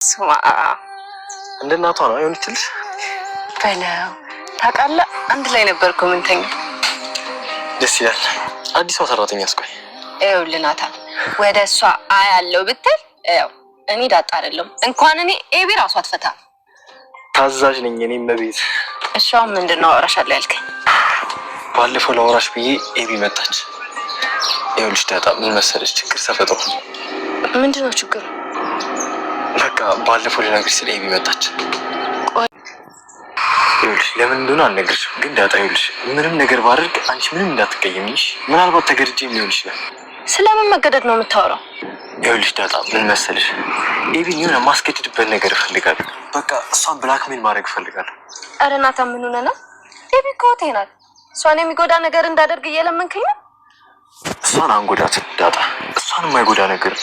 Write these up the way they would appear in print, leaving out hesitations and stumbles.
ስማ እንደ እናቷ ነው አይሆንችልሽ በለው ታውቃለህ አንድ ላይ ነበርኩ ምንተኛ ደስ ይላል አዲሷ ሰራተኛ አስቆይ ይኸውልህ ናታን ወደ እሷ አያለው ብትል ያው እኔ ዳጣ አይደለም እንኳን እኔ ኤቢ ራሷ አትፈታ ታዛዥ ነኝ እኔ መቤት እሷው ምንድነው አወራሻለሁ ያልከኝ ባለፈው ለወራሽ ብዬ ኤቢ መጣች ይኸውልሽ ዳጣ ምን መሰለሽ ችግር ተፈጥሮ ምንድነው ችግሩ በቃ ባለፈው ልነግርሽ ስለ ኤቢ መጣች ይኸውልሽ ለምን እንደሆነ አልነግርሽም ግን ዳጣ ይኸውልሽ ምንም ነገር ባደርግ አንቺ ምንም እንዳትቀየምሽ ምናልባት ተገድጄም ሊሆን ይችላል ስለምን መገደድ ነው የምታወራው ይኸውልሽ ዳጣ ምን መሰለሽ ኤቢን የሆነ ማስገድድበት ነገር እፈልጋለሁ በቃ እሷን ብላክሜል ማድረግ እፈልጋለሁ ኧረ ናታን ምን ሆነህ ነው ኤቢ እኮ እህቴ ናት እሷን የሚጎዳ ነገር እንዳደርግ እየለመንከኝ ነው እሷን አንጎዳት ዳጣ እሷን የማይጎዳ ነገር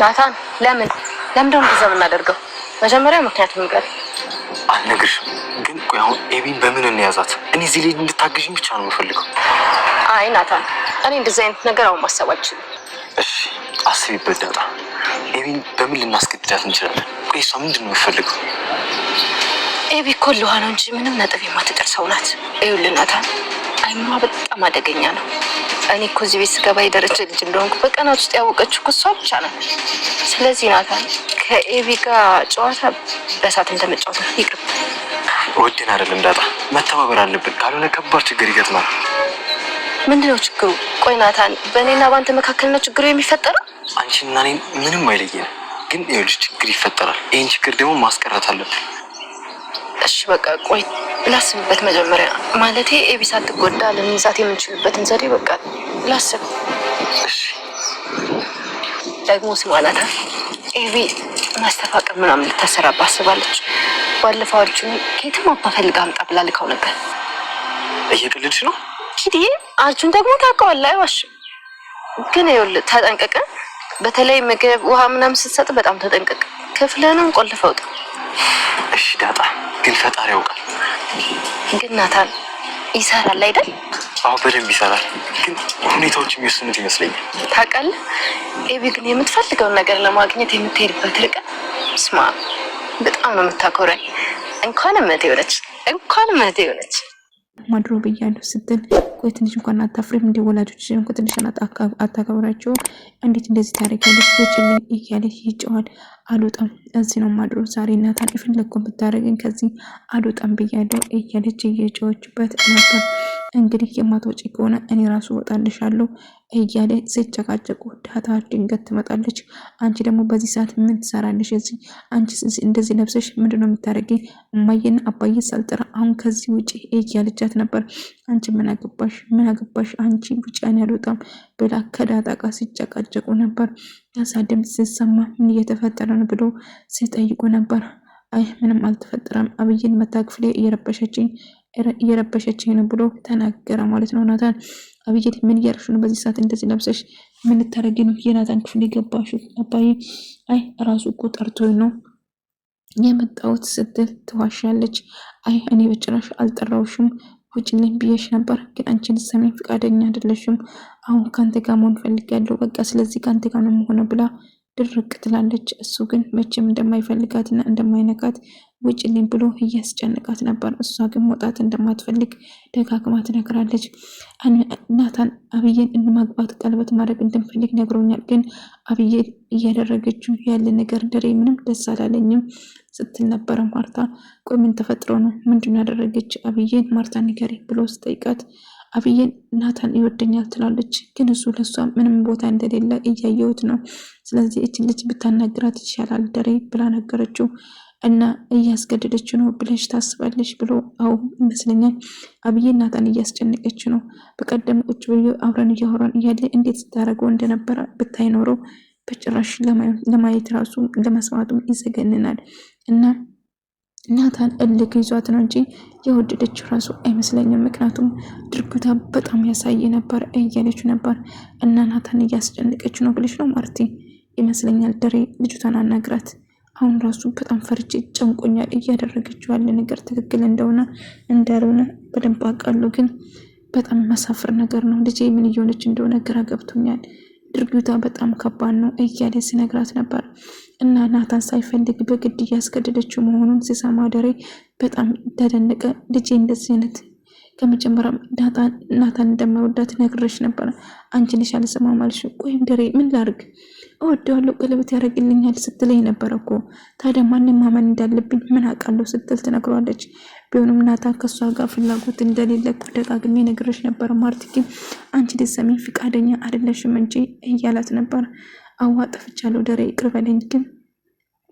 ናታን ለምንድነው እንደዛ የምናደርገው መጀመሪያ ምክንያቱም ነገር አልነግርሽም ግን ቆይ አሁን ኤቢን በምን እንያዛት እኔ እዚህ ላይ እንድታግዥኝ ብቻ ነው የምፈልገው አይ ናታን እኔ እንደዚህ አይነት ነገር አሁን ማሰብ አልችልም እሺ አስቢበት ዳጣ ኤቢን በምን ልናስገድዳት እንችላለን ቆይ እሷ ምንድን ነው የምፈልገው ኤቢ እኮ ልዋ ነው እንጂ ምንም ነጥብ የማትጥል ሰው ናት ይኸውልህ ናታን አይምሯ በጣም አደገኛ ነው እኔ እኮ እዚህ ቤት ስገባ የደረጀ ልጅ እንደሆንኩ በቀናት ውስጥ ያወቀችው እኮ እሷ ብቻ ናት ስለዚህ ናታን ከኤቢ ጋር ጨዋታ በሳት እንደመጫወት ነው ይቅርብ ወድን አይደለም ዳጣ መተባበር አለብን ካልሆነ ከባድ ችግር ይገጥማል ምንድነው ችግሩ ቆይ ናታን በእኔና ባንተ መካከል ነው ችግሩ የሚፈጠረው አንቺና እኔን ምንም አይለየንም ግን ይኸውልሽ ችግር ይፈጠራል ይህን ችግር ደግሞ ማስቀረት አለብን እሺ በቃ ቆይ ላስብበት መጀመሪያ ማለቴ ኤቢ ሳትጎዳ ልንይዛት የምንችልበትን ዘዴ በቃ ላስብ እሺ ደግሞ ስማ ናታን ኤቢ ማስተፋቀር ምናምን ልታሰራባ አስባለች ባለፈው አልቹን ከየትም አባፈልጋ አምጣ ብላ ልካው ነበር እየቀለድሽ ነው ኪዲ አልቹን ደግሞ ታውቀዋለህ አይዋሽም ግን ይኸውልህ ተጠንቀቅ በተለይ ምግብ ውሃ ምናምን ስትሰጥ በጣም ተጠንቀቅ ክፍልህንም ቆልፈው ውጣ እሺ ዳጣ ግን ፈጣሪ ያውቃል ግን ናታን ይሰራል አይደል አዎ በደንብ ይሰራል ግን ሁኔታዎች የሚወስኑት ይመስለኛል ታውቃለህ ኤቢ ግን የምትፈልገውን ነገር ለማግኘት የምትሄድበት ርቀት ስማ በጣም ነው የምታኮራኝ እንኳን እህቴ ሆነች ማድሮ ብያለሁ ስትል ቆይ ትንሽ እንኳን አታፍሪም እንደ ወላጆች እንኳን ትንሽ አታከብራቸው እንዴት እንደዚህ ታደርጊያለሽ ወጭልኝ እያለች ይጨዋል አልወጣም እዚህ ነው ማድሮ ዛሬ እናታን የፈለግኩን ብታደርግኝ ከዚህ አልወጣም ብያለሁ እያለች እየጨዋችበት ነበር እንግዲህ የማትወጪ ከሆነ እኔ ራሱ ወጣልሻለሁ እያለ ሲጨቃጨቁ ዳጣ ድንገት ትመጣለች አንቺ ደግሞ በዚህ ሰዓት ምን ትሰራለሽ እዚህ አንቺ እንደዚህ ለብሰሽ ምንድነው የምታደርጊው እማዬና አባዬ ሳልጠራ አሁን ከዚህ ውጪ እያለቻት ነበር አንቺ ምን አገባሽ አንቺ ውጪ እኔ አልወጣም ብላ ከዳጣ ጋር ሲጨቃጨቁ ነበር ያሳ ድምጽ ሲሰማ ምን እየተፈጠረ ነው ብሎ ሲጠይቁ ነበር አይ ምንም አልተፈጠረም አብይን መታክፍሌ እየረበሸችኝ ነው ብሎ ተናገረ ማለት ነው ናታን አብይ ምን እያደረግሽ ነው በዚህ ሰዓት እንደዚህ ለብሰሽ ምን ልታረጊ ነው የናታን ክፍል የገባሽው አባዬ አይ ራሱ እኮ ጠርቶኝ ነው የመጣሁት ስትል ትዋሻለች አይ እኔ በጭራሽ አልጠራውሽም ውጭልኝ ብዬሽ ነበር ግን አንቺን ሰሜን ፍቃደኛ አይደለሽም አሁን ካንተ ጋር መሆን ፈልጋለሁ በቃ ስለዚህ ካንተ ጋር ነው መሆን ብላ ድርቅ ትላለች እሱ ግን መቼም እንደማይፈልጋትና እንደማይነካት ውጭልኝ ብሎ እያስጨነቃት ነበር እሷ ግን መውጣት እንደማትፈልግ ደጋግማ ትነግራለች ናታን አብይን እንማግባት ቀለበት ማድረግ እንደምፈልግ ነግሮኛል ግን አብይ እያደረገችው ያለ ነገር ደሬ ምንም ደስ አላለኝም ስትል ነበር ማርታ ቆይ ምን ተፈጥሮ ነው ምንድነው ያደረገች አብይን ማርታ ንገሪ ብሎ ስጠይቃት አብይን ናታን ይወደኛል ትላለች ግን እሱ ለሷ ምንም ቦታ እንደሌለ እያየሁት ነው ስለዚህ እቺ ልጅ ብታናግራት ይሻላል ደሬ ብላ ነገረችው እና እያስገደደች ነው ብለሽ ታስባለሽ ብሎ አው ይመስለኛል አብይን ናታን እያስጨነቀች ነው በቀደም ቁጭ ብዬ አብረን እያወራን እያለ እንዴት ስታረገው እንደነበረ ብታይኖረው በጭራሽ ለማየት ራሱ ለመስማቱም ይዘገንናል እና ናታን እልክ ይዟት ነው እንጂ የወደደችው ራሱ አይመስለኝም ምክንያቱም ድርጊቷ በጣም ያሳየ ነበር እያለች ነበር እና ናታን እያስጨነቀች ነው ብለሽ ነው ማርቲ ይመስለኛል ደሬ ልጅቷን አናግራት አሁን ራሱ በጣም ፈርቼ ጨንቆኛል እያደረገችው ያለ ነገር ትክክል እንደሆነ እንዳልሆነ በደንብ አውቃለሁ ግን በጣም መሳፍር ነገር ነው ልጄ ምን እየሆነች እንደሆነ ግራ ገብቶኛል ድርጊቷ በጣም ከባድ ነው እያለ ሲነግራት ነበር እና ናታን ሳይፈልግ በግድ እያስገደደችው መሆኑን ሲሰማ ደሬ በጣም ተደነቀ። ልጄ እንደዚህ አይነት ከመጀመሪያም ናታን እንደማይወዳት ነግሬሽ ነበር፣ አንቺ ነሽ አልሰማም አልሽ። ቆይም ደሬ ምን ላርግ? እወደዋለሁ ቀለበት ያደርግልኛል ስትለኝ ነበር እኮ። ታዲያ ማንም ማመን እንዳለብኝ ምን አውቃለሁ ስትል ትነግረዋለች። ቢሆንም ናታን ከሷ ጋር ፍላጎት እንደሌለ ደጋግሜ ነግሬሽ ነበር ማርትዬ፣ አንቺ ልትሰሚኝ ፍቃደኛ አይደለሽም እንጂ እያላት ነበር። አዋ ጠፍቻለሁ ደሬ ይቅር በለኝ፣ ግን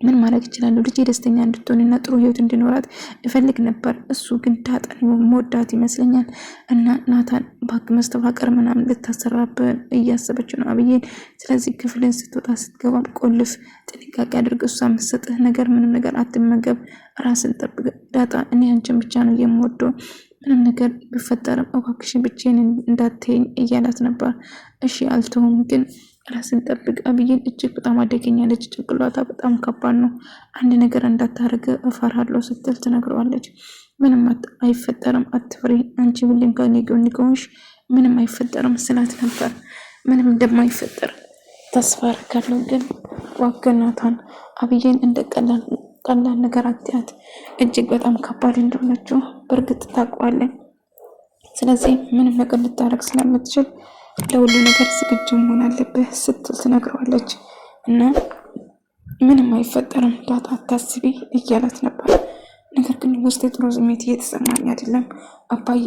ምን ማድረግ እችላለሁ? ልጄ ደስተኛ እንድትሆንና ጥሩ ህይወት እንዲኖራት እፈልግ ነበር። እሱ ግን ዳጣን መወዳት ይመስለኛል። እና ናታን ባክ መስተፋቀር ምናምን ልታሰራብህ እያሰበች ነው አብዬን። ስለዚህ ክፍልን ስትወጣ ስትገባ ቆልፍ፣ ጥንቃቄ አድርግ። እሷ የምትሰጥህ ነገር ምንም ነገር አትመገብ፣ ራስን ጠብቅ። ዳጣ እኔ አንቺን ብቻ ነው የምወደው፣ ምንም ነገር ቢፈጠርም እባክሽን ብቻዬን እንዳትይኝ እያላት ነበር። እሺ አልተውም፣ ግን ራስን ጠብቅ። አብዬን እጅግ በጣም አደገኛ ልጅ፣ ጭንቅላቷ በጣም ከባድ ነው። አንድ ነገር እንዳታረገ እፈራለሁ ስትል ትነግረዋለች። ምንም አይፈጠርም አትፍሪ፣ አንቺ ሁሌም ከኔ ጎን ከሆንሽ ምንም አይፈጠርም ስላት ነበር። ምንም እንደማይፈጠር ተስፋ አደርጋለሁ፣ ግን ዋገናታን አብዬን እንደ ቀላል ነገር አትያት። እጅግ በጣም ከባድ እንደሆነችው በእርግጥ ታውቀዋለች። ስለዚህ ምንም ነገር ልታረግ ስለምትችል ለሁሉ ነገር ዝግጁ መሆን አለብህ ስትል ትነግረዋለች። እና ምንም አይፈጠርም ዳጣ አታስቢ እያላት ነበር። ነገር ግን ውስጥ ጥሩ ስሜት እየተሰማኝ አይደለም አባዬ።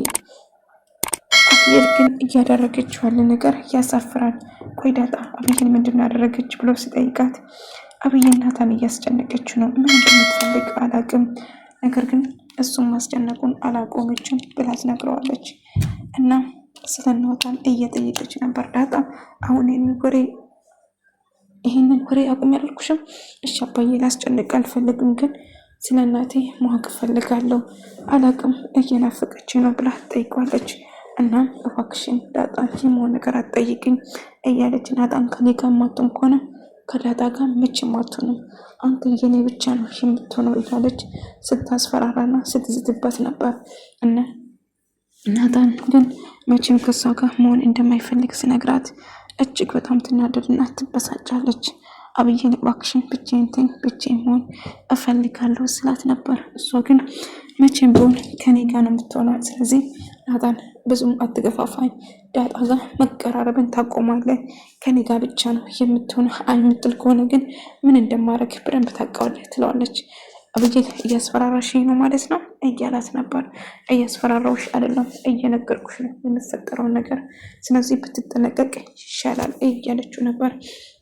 አብዬ ግን እያደረገችው ያለ ነገር ያሳፍራል። ቆይ ዳጣ አብዬን ምንድን ያደረገች ብሎ ሲጠይቃት አብዬ ናታን እያስጨነቀችው ነው፣ ምን እንደምትፈልግ አላውቅም፣ ነገር ግን እሱም ማስጨነቁን አላቆመችም ብላ ትነግረዋለች። እና ስለ ናታን እየጠየቀች ነበር ዳጣ። አሁን ይሄንን ወሬ አቁም ያልኩሽም? እሺ አባዬ ላስጨንቅ አልፈልግም፣ ግን ስለ እናቴ ማወቅ እፈልጋለሁ፣ አላውቅም እየናፈቀች ነው ብላ ትጠይቋለች። እና እባክሽን ዳጣ የመሆን ነገር አትጠይቅኝ እያለች ናታን ከኔ ጋር ማትሆን ከሆነ ከዳጣ ጋር መቼም አትሆንም፣ አንተ የኔ ብቻ ነው የምትሆነው እያለች ስታስፈራራና ስትዝትበት ነበር። እና ናታን ግን መቼም ከሷ ጋር መሆን እንደማይፈልግ ስነግራት እጅግ በጣም ትናደድና ትበሳጫለች። አብዬን እባክሽን ብቻዬን ተይኝ፣ ብቻዬን መሆን እፈልጋለሁ ስላት ነበር። እሷ ግን መቼም ቢሆን ከኔ ጋር ነው የምትሆነው፣ ስለዚህ ናታን ብዙም አትገፋፋኝ፣ ዳጣ ጋር መቀራረብን ታቆማለህ፣ ከኔ ጋር ብቻ ነው የምትሆነው የምትል ከሆነ ግን ምን እንደማደርግ በደንብ ታውቃለህ ትለዋለች። አብዬ እያስፈራራሽኝ ነው ማለት ነው እያላት ነበር። እያስፈራራውሽ አይደለም እየነገርኩሽ ነው የምትፈጠረውን ነገር፣ ስለዚህ ብትጠነቀቅ ይሻላል እያለችው ነበር።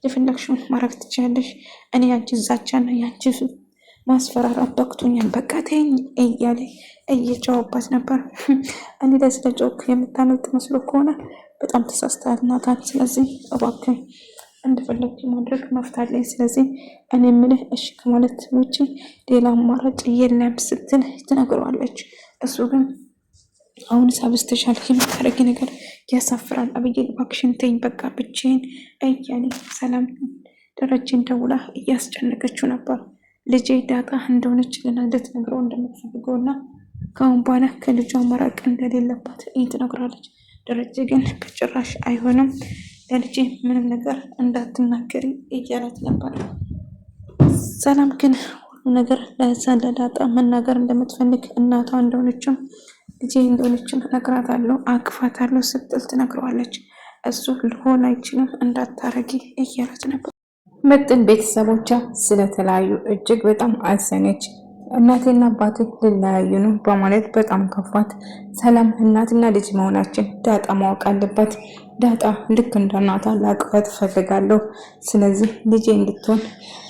የፈለግሽውን ማድረግ ትችላለሽ፣ እኔ ያንቺ ዛቻና ያንቺ ማስፈራራት በቅቶኛል፣ በቃ ተይኝ እያለ እየጨዋባት ነበር። እኔ ላይ ስለ ጮክ የምታመልጥ መስሎ ከሆነ በጣም ተሳስተሃል ናታን፣ ስለዚህ እባክህ እንደፈለግ ማድረግ መፍታለኝ፣ ስለዚህ እኔ የምልህ እሺ ከማለት ውጭ ሌላ አማራጭ የለም ስትል ትነግረዋለች። እሱ ግን አሁን ሳብስተሻል፣ የምታደርጊ ነገር ያሳፍራል፣ አብዬ እባክሽን ተይኝ በቃ ብቻዬን እያለ ሰላም ደረጀን ደውላ እያስጨነቀችው ነበር። ልጄ ዳጣ እንደሆነች ልትነግረው እንደምትፈልገውና ከአሁን በኋላ ከልጇ መራቅ እንደሌለባት ትነግራለች። ደረጀ ግን በጭራሽ አይሆንም፣ ለልጄ ምንም ነገር እንዳትናገሪ እያላት ነበር። ሰላም ግን ሁሉ ነገር ለዳጣ መናገር እንደምትፈልግ እናቷ እንደሆነችም ልጄ እንደሆነችም እነግራታለሁ፣ አቅፋታለሁ ስትል ትነግረዋለች። እሱ ሊሆን አይችልም እንዳታረጊ እያላት ነበር። ምጥን ቤተሰቦቿ ስለተለያዩ እጅግ በጣም አዘነች። እናቴና አባቴ ሊለያዩ ነው በማለት በጣም ከፋት። ሰላም እናትና ልጅ መሆናችን ዳጣ ማወቅ አለባት። ዳጣ ልክ እንደ እናቷ ላቅፋት እፈልጋለሁ፣ ስለዚህ ልጄ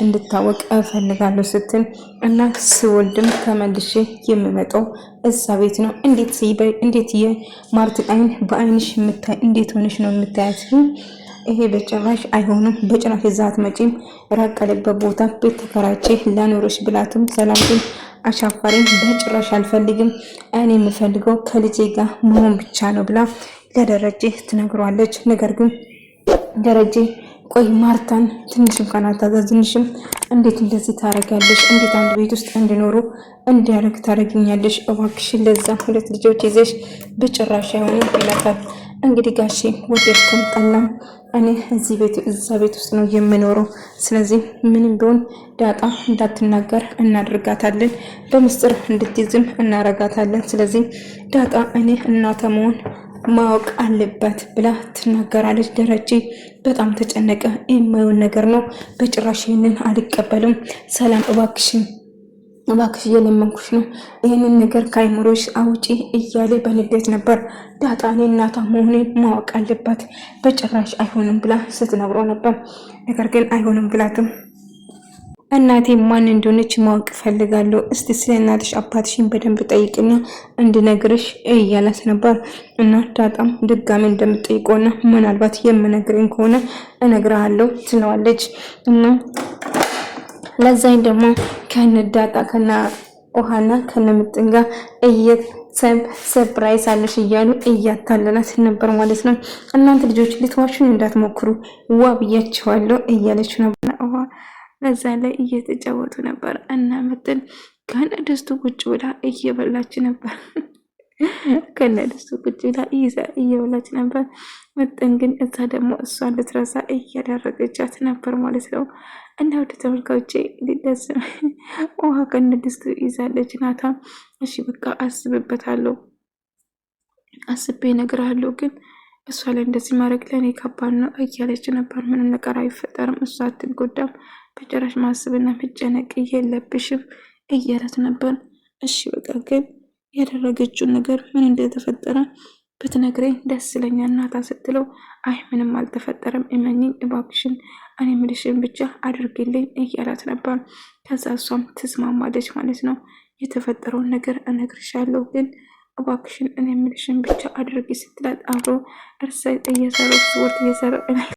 እንድታወቅ እፈልጋለሁ ስትል እና ስወልድም ተመልሼ የምመጣው እዛ ቤት ነው። እንዴት የማርትን አይን በአይንሽ የምታይ እንዴት ሆነሽ ነው የምታያት? ይሄ በጭራሽ አይሆንም፣ በጭራሽ እዛ አትመጪም፣ ራቅ ያለበት ቦታ ቤት ተከራይቼ ላኖርሽ ብላትም ሰላም ግን አሻፋሪኝ፣ በጭራሽ አልፈልግም፣ እኔ የምፈልገው ከልጄ ጋር መሆን ብቻ ነው ብላ ለደረጀ ትነግሯለች። ነገር ግን ደረጀ ቆይ ማርታን ትንሽም ካናታዛዝንሽም እንዴት እንደዚህ ታረጋለሽ? እንዴት አንድ ቤት ውስጥ እንዲኖሩ እንዲያደርግ ታረግኛለሽ? እባክሽን ለዛ ሁለት ልጆች ይዘሽ በጭራሽ አይሆንም ይላታል። እንግዲህ ጋሼ ወደድክም ጠላም እኔ እዛ ቤት ውስጥ ነው የምኖረው። ስለዚህ ምንም ቢሆን ዳጣ እንዳትናገር እናደርጋታለን፣ በምስጢር እንድትይዝም እናረጋታለን። ስለዚህ ዳጣ እኔ እናተ መሆን ማወቅ አለባት ብላ ትናገራለች። ደረጀ በጣም ተጨነቀ። የማየውን ነገር ነው፣ በጭራሽ ይህንን አልቀበልም። ሰላም እባክሽ እየለመንኩሽ ነው፣ ይህንን ነገር ከአይምሮሽ አውጪ እያለ በንዴት ነበር። ዳጣ እኔ እናቷ መሆኔን ማወቅ አለባት፣ በጭራሽ አይሆንም ብላ ስትነግሮ ነበር። ነገር ግን አይሆንም ብላትም እናቴ ማን እንደሆነች ማወቅ ፈልጋለሁ፣ እስቲ ስለ እናትሽ አባትሽን በደንብ ጠይቅና እንድነግርሽ እያላት ነበር። እና ዳጣም ድጋሚ እንደምጠይቀውና ምናልባት የምነግረኝ ከሆነ እነግርሃለሁ ትለዋለች። እና ለዛኝ ደግሞ ከነዳጣ ከና ውሃና ከነምጥን ጋር ሰፕራይዝ አለሽ እያሉ እያታለላት ነበር ማለት ነው። እናንተ ልጆች ልትዋሹን እንዳትሞክሩ ዋ ብያችኋለሁ እያለች ነበር። ውሃ ለዛ ላይ እየተጫወቱ ነበር እና ምጥን ከነ ደስቱ ቁጭ ብላ እየበላች ነበር። ከነደስቱ ቁጭ ብላ እየበላች ነበር። ምጥን ግን እዛ ደግሞ እሷን ልትረሳ እያደረገቻት ነበር ማለት ነው። እና ወደ ተመልካቾቼ ሊደስ ውሃ ከነደስቱ ይዛለች። ናታ እሺ በቃ አስብበታለሁ፣ አስቤ እነግርሃለሁ፣ ግን እሷ ላይ እንደዚህ ማድረግ ለእኔ ከባድ ነው እያለች ነበር። ምንም ነገር አይፈጠርም፣ እሷ አትጎዳም፣ በጭራሽ ማስብና መጨነቅ የለብሽም እያለት ነበር። እሺ በቃ ግን ያደረገችውን ነገር ምን እንደተፈጠረ ብትነግረኝ ደስ ይለኛል ናታ ስትለው፣ አይ ምንም አልተፈጠረም፣ እመኚኝ እባክሽን፣ እኔ የምልሽን ብቻ አድርግልኝ እያላት ነበር። ከዛ እሷም ትስማማለች ማለት ነው። የተፈጠረውን ነገር እነግርሻለሁ፣ ግን እባክሽን እኔ የምልሽን ብቻ አድርጊ ስትላት አብሮ እርስ እየሰሩ ስፖርት እየሰሩ